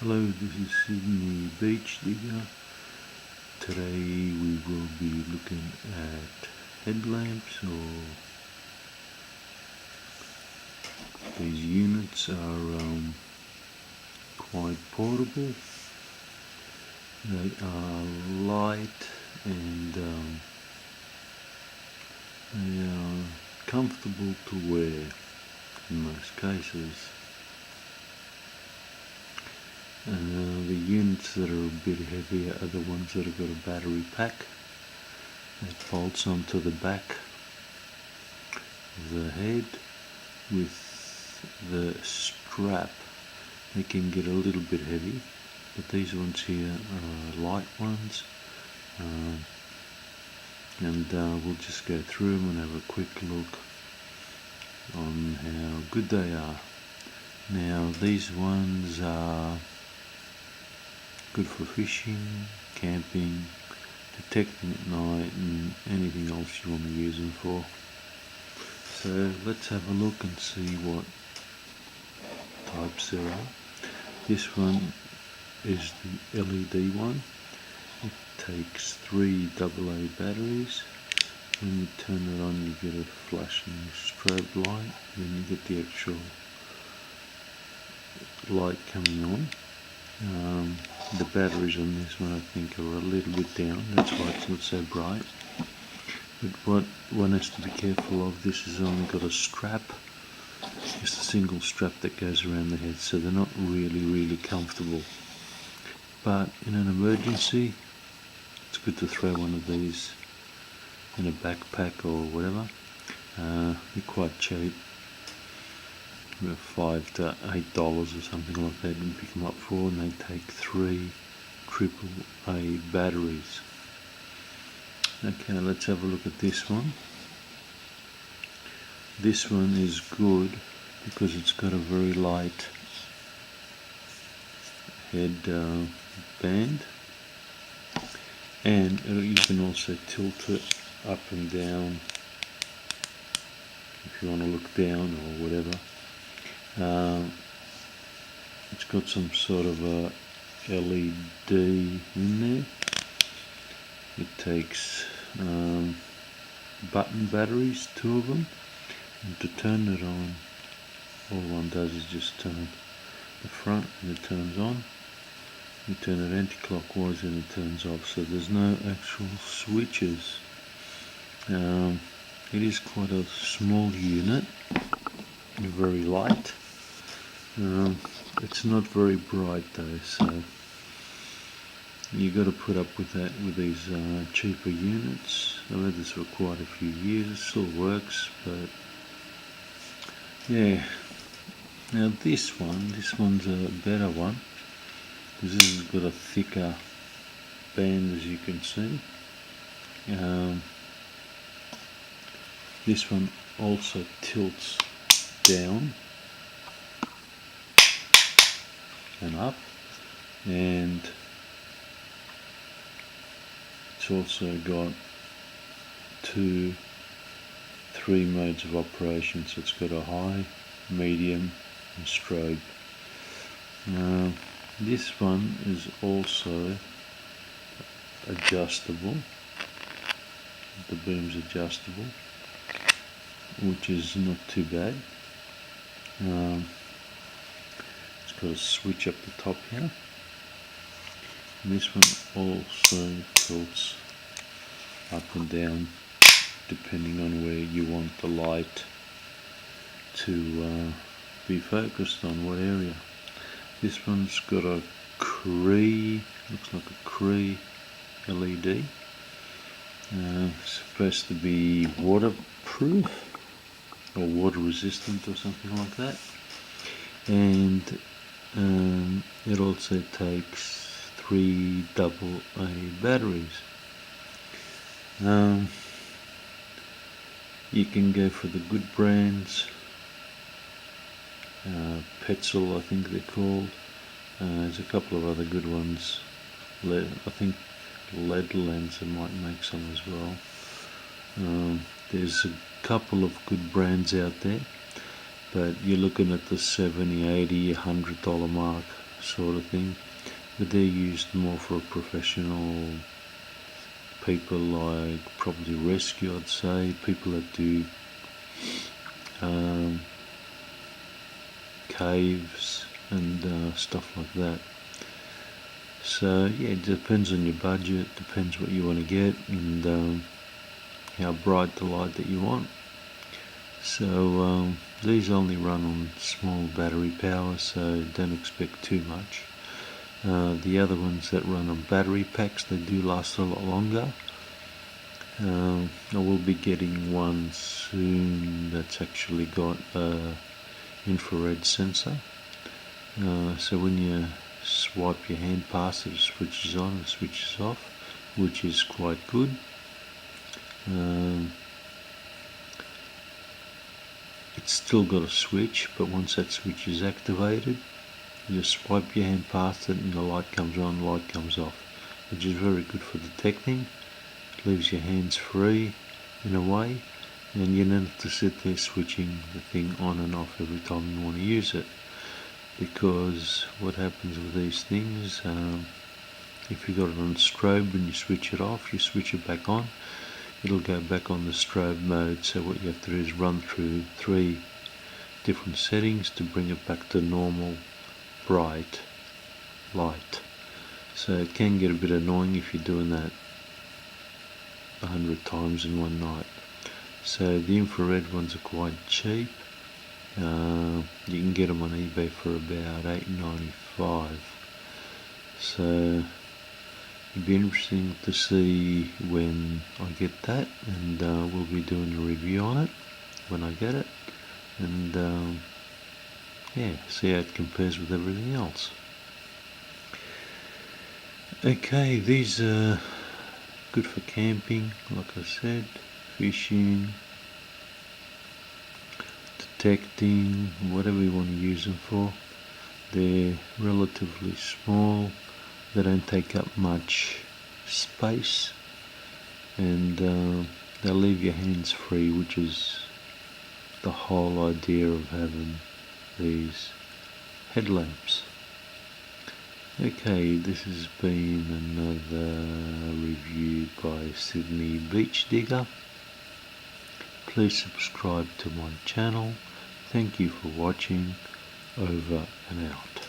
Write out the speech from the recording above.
Hello, this is Sydney Beach Digger. Today we will be looking at headlamps, or these units are quite portable. They are light and they are comfortable to wear in most cases. The units that are a bit heavier are the ones that have got a battery pack that bolts onto the back of the head with the strap. They can get a little bit heavy, but these ones here are light ones, and we'll just go through them and have a quick look on how good they are. Now these ones are good for fishing, camping, detecting at night, and anything else you want to use them for. So let's have a look and see what types there are. This one is the LED one. It takes 3 AA batteries. When you turn it on, you get a flashing strobe light, then you get the actual light coming on. The batteries on this one I think are a little bit down, that's why it's not so bright. But what one has to be careful of, this has only got a strap, just a single strap that goes around the head, so they're not really comfortable. But in an emergency, it's good to throw one of these in a backpack or whatever. They're quite cheap, about $5 to $8 or something like that you pick them up for, and they take 3 AAA batteries. Okay, let's have a look at this one. This one is good because it's got a very light head band, and you can also tilt it up and down if you want to look down or whatever. It's got some sort of a LED in there. It takes button batteries, 2 of them, and to turn it on, all one does is just turn the front and it turns on. You turn it anti-clockwise and it turns off, so there's no actual switches. It is quite a small unit, very light. It's not very bright though, so you got to put up with that with these cheaper units. I've had this for quite a few years, it still works, but yeah. Now this one's a better one, because this has got a thicker band, as you can see. This one also tilts down and up, and it's also got 3 modes of operation, so it's got a high, medium and strobe. This one is also adjustable, the beam's adjustable, which is not too bad. It's got a switch up the top here, and this one also tilts up and down depending on where you want the light to be focused on, what area. This one's got a Cree, looks like a Cree LED. It's supposed to be waterproof or water resistant or something like that, and it also takes 3 AA batteries. You can go for the good brands, Petzl I think they're called. There's a couple of other good ones. I think Leadlands might make some as well. There's a couple of good brands out there, but you're looking at the $70, $80, $100 mark sort of thing, but they're used more for professional people, like probably rescue, I'd say, people that do caves and stuff like that. So yeah, it depends on your budget, depends what you want to get, and how bright the light that you want. So these only run on small battery power, so don't expect too much. The other ones that run on battery packs, they do last a lot longer. I will be getting one soon that's actually got an infrared sensor. So when you swipe your hand past it, it switches on and switches off, which is quite good. It's still got a switch, but once that switch is activated, you just swipe your hand past it and the light comes on, light comes off, which is very good for detecting. It leaves your hands free in a way, and you don't have to sit there switching the thing on and off every time you want to use it. Because what happens with these things, if you got it on strobe and you switch it off, you switch it back on, it'll go back on the strobe mode. So what you have to do is run through 3 different settings to bring it back to normal bright light. So it can get a bit annoying if you're doing that 100 times in one night. So the infrared ones are quite cheap. You can get them on eBay for about $8.95. So it'd be interesting to see when I get that, and we'll be doing a review on it when I get it, and yeah, see how it compares with everything else. Okay, these are good for camping, like I said, fishing, detecting, whatever you want to use them for. They're relatively small, they don't take up much space, and they'll leave your hands free, which is the whole idea of having these headlamps. Okay, this has been another review by Sydney Beach Digger. Please subscribe to my channel. Thank you for watching. Over and out.